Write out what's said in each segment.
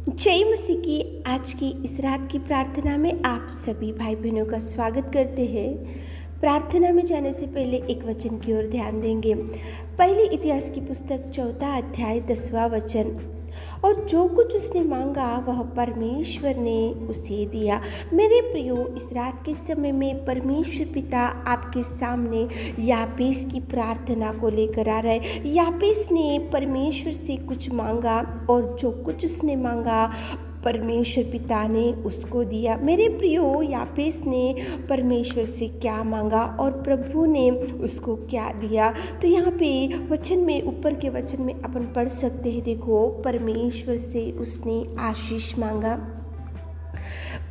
जय मसीह की आज की इस रात की प्रार्थना में आप सभी भाई बहनों का स्वागत करते हैं। प्रार्थना में जाने से पहले एक वचन की ओर ध्यान देंगे। पहले इतिहास की पुस्तक 4 अध्याय 10वां वचन। और जो कुछ उसने मांगा वह परमेश्वर ने उसे दिया। मेरे प्रियो, इस रात के समय में परमेश्वर पिता आपके सामने यापेस की प्रार्थना को लेकर आ रहा है। यापेस ने परमेश्वर से कुछ मांगा और जो कुछ उसने मांगा परमेश्वर पिता ने उसको दिया। मेरे प्रियो, यापेस ने परमेश्वर से क्या मांगा और प्रभु ने उसको क्या दिया। तो यहाँ पे वचन में, ऊपर के वचन में अपन पढ़ सकते हैं। देखो, परमेश्वर से उसने आशीष मांगा,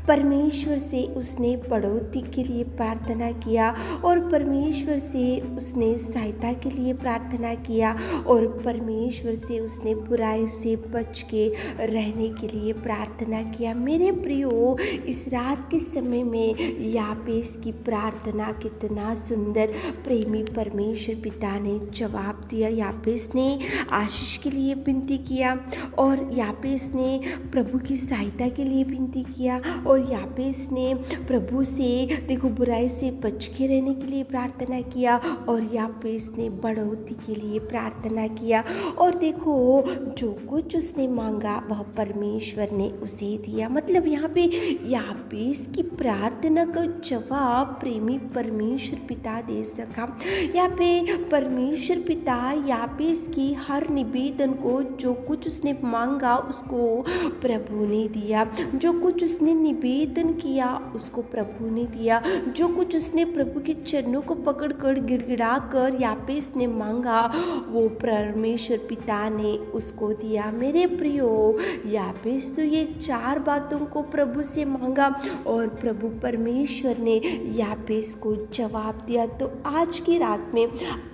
परमेश्वर से उसने बढ़ोतरी के लिए प्रार्थना किया और परमेश्वर से उसने सहायता के लिए प्रार्थना किया और परमेश्वर से उसने बुराई से बच के रहने के लिए प्रार्थना किया। मेरे प्रियो, इस रात के समय में यापेस की प्रार्थना कितना सुंदर प्रेमी परमेश्वर पिता ने जवाब दिया। यापेस ने आशीष के लिए विनती किया और यापेस ने प्रभु की सहायता के लिए विनती किया और यापेस ने प्रभु से देखो बुराई से बच के रहने के लिए प्रार्थना किया और यापेस ने बढ़ोतरी के लिए प्रार्थना किया। और देखो, जो कुछ उसने मांगा वह परमेश्वर ने उसे दिया। मतलब यहाँ पे यापेस की प्रार्थना का जवाब प्रेमी परमेश्वर पिता दे सका। यहाँ पे परमेश्वर पिता यापेस की हर निवेदन को, जो कुछ उसने मांगा उसको प्रभु ने दिया। जो कुछ उसने निवेदन किया उसको प्रभु ने दिया। जो कुछ उसने प्रभु के चरणों को पकड़कर गिड़गिड़ा कर यापेस ने मांगा वो परमेश्वर पिता ने उसको दिया। मेरे प्रियो, यापेस तो ये 4 बातों को प्रभु से मांगा और प्रभु परमेश्वर ने यापेस को जवाब दिया। तो आज की रात में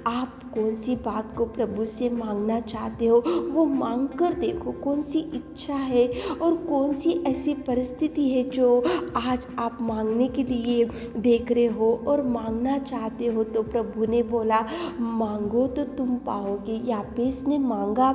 आप कौन सी बात को प्रभु से मांगना चाहते हो, वो मांग कर देखो कौन सी इच्छा है और कौन सी ऐसी परिस्थिति है जो आज आप मांगने के लिए देख रहे हो और मांगना चाहते हो। तो प्रभु ने बोला मांगो तो तुम पाओगे। यापेस ने मांगा,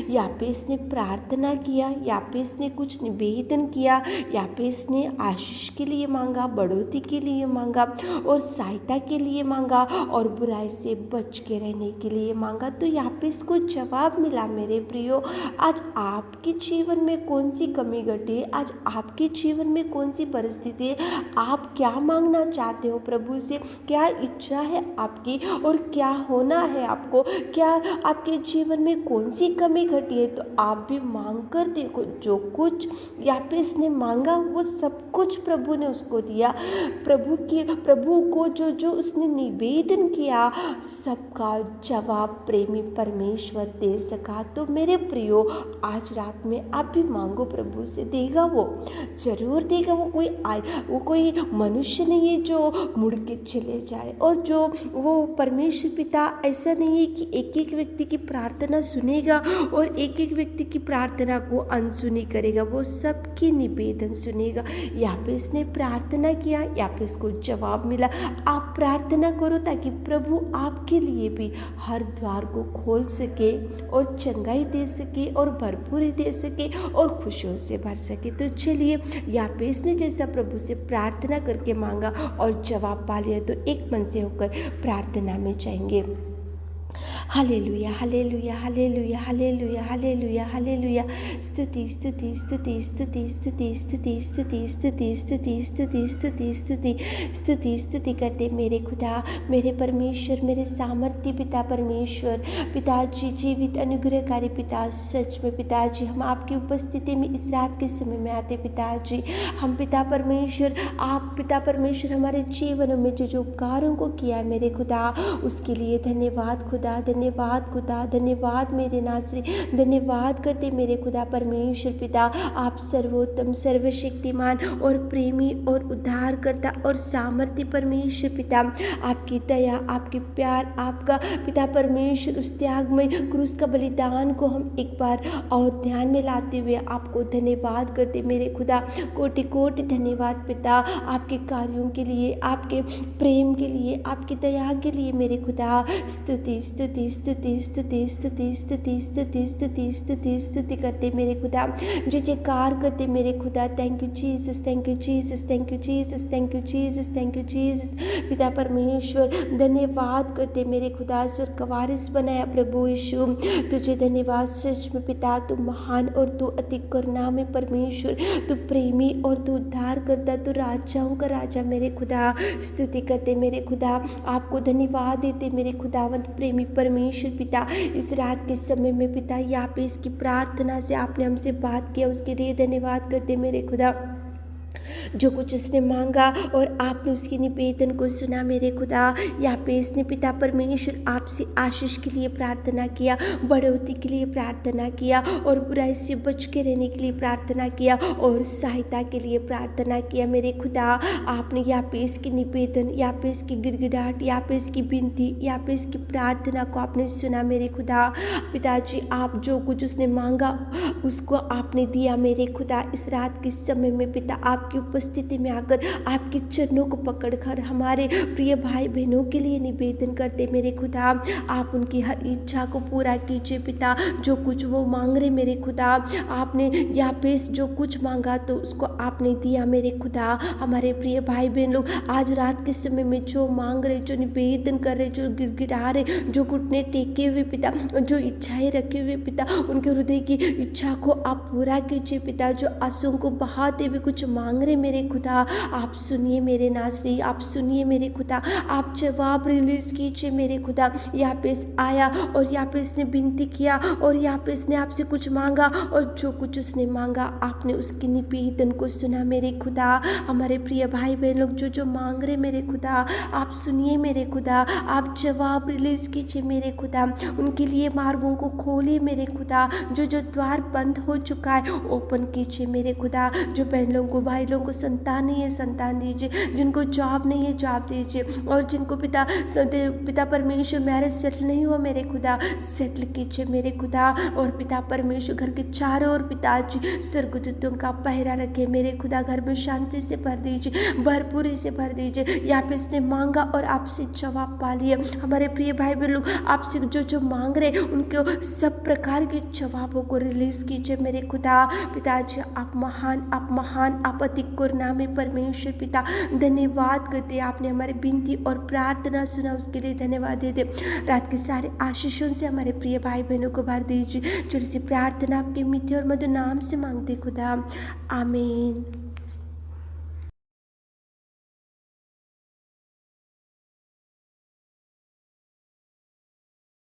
यापेस ने प्रार्थना किया, यापेस ने कुछ निवेदन किया, यापेस ने आशीष के लिए मांगा, बढ़ोतरी के लिए मांगा और सहायता के लिए मांगा और बुराई से बच के रहने के लिए मांगा। तो यापेस को जवाब मिला। मेरे प्रियो, आज आपके जीवन में कौन सी कमी घटी, आज आपके जीवन में कौन सी परिस्थिति है, आप क्या मांगना चाहते हो प्रभु से, क्या इच्छा है आपकी और क्या होना है आपको, क्या आपके जीवन में कौन सी कमी घटी है। तो आप भी मांग कर देखो। जो कुछ यापेस ने मांगा वो सब कुछ प्रभु ने उसको दिया। प्रभु को जो जो उसने निवेदन किया सबका जवाब प्रेमी परमेश्वर दे सका। तो मेरे प्रियो, आज रात में आप भी मांगो, प्रभु से देगा, वो जरूर देगा। वो कोई मनुष्य नहीं है जो मुड़ के चले जाए और जो वो परमेश्वर पिता ऐसा नहीं है कि एक एक व्यक्ति की प्रार्थना सुनेगा और एक एक व्यक्ति की प्रार्थना को अनसुनी करेगा। वो सबकी निवेदन सुनेगा। यापेस ने प्रार्थना किया, यापेस को जवाब मिला। आप प्रार्थना करो ताकि प्रभु आपके लिए भी हर द्वार को खोल सके और चंगाई दे सके और भरपूरी दे सके और खुशियों से भर सके। तो चलिए, यापेस ने जैसा प्रभु से प्रार्थना करके मांगा और जवाब पा लिया, तो एक मन से होकर प्रार्थना में जाएंगे। Hallelujah, hallelujah, hallelujah, hallelujah, hallelujah, hallelujah. स्तुति स्तुति स्तुति स्तुति स्तुति स्तुति स्तुति स्तुति स्तुति स्तुति स्तुति स्तुति स्तुति स्तुति करते मेरे खुदा, मेरे परमेश्वर, मेरे सामर्थ्य पिता परमेश्वर, पिताजी जीवित अनुग्रहकारी पिता, सच में पिताजी हम आपकी उपस्थिति में इस रात के समय में आते पिताजी। हम पिता परमेश्वर, आप पिता परमेश्वर हमारे जीवन में जो जो उपकारों को किया है मेरे खुदा, उसके लिए धन्यवाद खुदा, धन्यवाद खुदा, धन्यवाद मेरे नासरी, धन्यवाद करते मेरे खुदा परमेश्वर पिता। आप सर्वोत्तम, सर्वशक्तिमान और प्रेमी और उद्धारकर्ता और सामर्थ्य परमेश्वर पिता। आपकी दया, आपके प्यार, आपका पिता परमेश्वर उस त्याग में क्रूस का बलिदान को हम एक बार और ध्यान में लाते हुए आपको धन्यवाद करते मेरे खुदा। कोटि कोटि धन्यवाद पिता, आपके कार्यों के लिए, आपके प्रेम के लिए, आपकी दया के लिए मेरे खुदा। स्तुति स्तुति स्तुति स्तुति स्तुति स्तुति स्तुति स्तुति स्तुति स्तुति करते मेरे खुदा, जय जयकार करते मेरे खुदा। Thank you Jesus, thank you Jesus, thank you Jesus, thank you Jesus, thank you Jesus. पिता परमेश्वर धन्यवाद करते मेरे खुदा, स्वर्ग का वारिस बनाया प्रभु यीशु, तुझे धन्यवाद। सच में पिता तू महान और तू अति करुणामय परमेश्वर, तू प्रेमी और तू उद्धार करता, तू राजाओं का राजा मेरे खुदा। स्तुति करते मेरे खुदा, आपको धन्यवाद देते मेरे खुदावंत प्रेमी परमेश्वर पिता। इस रात के समय में पिता यहाँ पे इसकी प्रार्थना से आपने हमसे बात किया, उसके लिए धन्यवाद करते मेरे खुदा। जो कुछ उसने मांगा और आपने उसके निवेदन को सुना मेरे खुदा। यहाँ पे इसने पिता परमेश्वर आपसे आशीष के लिए प्रार्थना किया, बढ़ोतरी के लिए प्रार्थना किया और बुराई से बच के रहने के लिए प्रार्थना किया और सहायता के लिए प्रार्थना किया मेरे खुदा। आपने यहाँ पे इसकी निवेदन, यहाँ पे इसकी गिड़गिड़ाहट, यहाँ पे इसकी विनती, यहाँ पे इसकी प्रार्थना को आपने सुना मेरे खुदा। पिताजी आप जो कुछ उसने मांगा उसको आपने दिया मेरे खुदा। इस रात के समय में पिता आपकी उपस्थिति में आकर आपके चरणों को पकड़कर हमारे प्रिय भाई बहनों के लिए निवेदन करते मेरे खुदा। आप उनकी हर इच्छा को पूरा कीजिए पिता, जो कुछ वो मांग रहे मेरे खुदा। आपने यहाँ पे जो कुछ मांगा तो उसको आपने दिया मेरे खुदा। हमारे प्रिय भाई बहन लोग आज रात के समय में जो मांग रहे, जो निवेदन कर रहे, जो गिड़गिड़ा रहे, जो घुटने टेके हुए पिता, जो इच्छाएं रखे हुए पिता, उनके हृदय की इच्छा को आप पूरा कीजिए पिता। जो आंसुओं को बहाते हुए कुछ मांग रहे मेरे खुदा, आप सुनिए मेरे नासरी, आप सुनिए मेरे खुदा, आप जवाब रिलीज कीजिए मेरे खुदा। यहाँ पे आया और यहाँ पे इसने विनती किया और यहाँ पे इसने आपसे कुछ मांगा और जो कुछ उसने मांगा आपने उसकी निवेदन को सुना मेरे खुदा। हमारे प्रिय भाई बहन लोग जो जो मांग रहे मेरे खुदा, आप सुनिए मेरे खुदा, आप जवाब रिलीज कीजिए मेरे खुदा। उनके लिए मार्गों को खोलिए मेरे खुदा। जो जो द्वार बंद हो चुका है ओपन कीजिए मेरे खुदा। जो बहन लोगों को, भाई लोगों को संतान नहीं है संतान दीजिए, जिनको जॉब नहीं है जॉब दीजिए, और जिनको पिता परमेश्वर मैरिज सेटल नहीं हुआ मेरे खुदा सेटल कीजिए मेरे खुदा। और पिता परमेश्वर घर के चारों ओर पिताजी स्वर्गदूतों का पहरा रखे मेरे खुदा। घर में शांति से भर दीजिए, भरपूरी से भर दीजिए। यहाँ पे इसने मांगा और आपसे जवाब पा लिया। हमारे प्रिय भाई बहन लोग आपसे जो जो मांग रहे उनको सब प्रकार के जवाबों को रिलीज कीजिए मेरे खुदा। पिताजी आप महान, आप महान, आप अति करुणामय परमेश्वर पिता। धन्यवाद करते आपने हमारी विनती और प्रार्थना सुना, उसके लिए धन्यवाद देते। रात के सारे आशीषों से हमारे प्रिय भाई बहनों को भर दीजिए। छोटी सी प्रार्थना आपके मीठे और मधुर नाम से मांगते खुदा, आमीन।